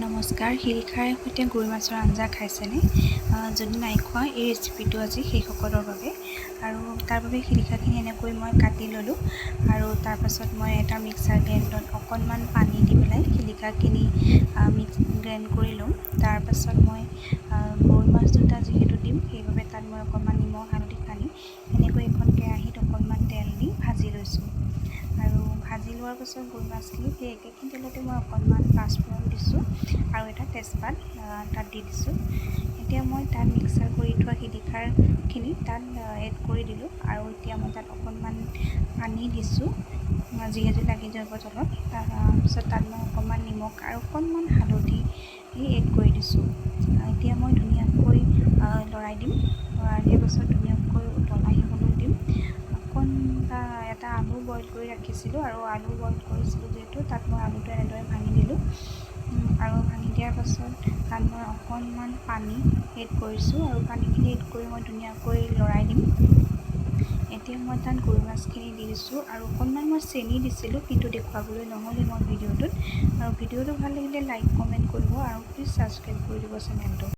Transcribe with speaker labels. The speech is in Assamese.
Speaker 1: নমস্কাৰ, শিলিখাৰে সৈতে গৰৈ মাছৰ আঞ্জা খাইছেনে? যদি নাই খোৱা এই ৰেচিপিটো আজি সেইসকলৰ বাবে। আৰু তাৰ বাবে শিলিখাখিনি এনেকৈ মই কাটি ল'লোঁ আৰু তাৰপাছত মই এটা মিক্সাৰ গ্ৰাইণ্ডাৰত অকণমান পানী দি পেলাই শিলিখাখিনি গ্ৰাইণ্ড কৰি ল'ম। তাৰপাছত মই গৰৈ মাছ দুটা যিহেতু দিম, সেইবাবে তাত মই অকণমান নিমখ হালধি সানি এনেকৈ এখন কেৰাহীত অকণমান তেল দি ভাজি লৈছোঁ। আৰু ভাজি লোৱাৰ পাছত গৰৈ মাছখিনি সেই একেখিনি তেলতে মই অকণমান পাঁচফোৰণ দিছোঁ আৰু এটা তেজপাত তাত দি দিছোঁ। এতিয়া মই তাত মিক্সাৰ কৰি থোৱা শিলিখাখিনি তাত এড কৰি দিলোঁ আৰু এতিয়া মই তাত অকণমান পানী দিছোঁ যিহেতু লাগি যাব তলত। তাৰপিছত তাত মই অকণমান নিমখ আৰু অকণমান হালধি এড কৰি দিছোঁ। এতিয়া মই ধুনীয়াকৈ লৰাই দিম। লৰাই দিয়াৰ পাছত ধুনীয়াকৈ উতলাই আহিবলৈ দিম। এটা আলু বইল কৰি ৰাখিছিলোঁ আৰু আলু বইল কৰিছিলোঁ যিহেতু তাত মই আলুটো এনেদৰে ভাঙি দিলোঁ আৰু ভাঙি দিয়াৰ পাছত তাত মই অকণমান পানী এড কৰিছোঁ আৰু পানীখিনি এড কৰি মই ধুনীয়াকৈ লৰাই দিম। এতিয়া মই তাত গৰৈ মাছখিনি দি দিছোঁ আৰু অকণমান মই চেনি দিছিলোঁ, কিন্তু দেখুৱাবলৈ নহ'লে মই ভিডিঅ'টোত। আৰু ভিডিঅ'টো ভাল লাগিলে লাইক কমেণ্ট কৰিব আৰু প্লিজ ছাবস্ক্ৰাইব কৰি দিব চেনেলটো।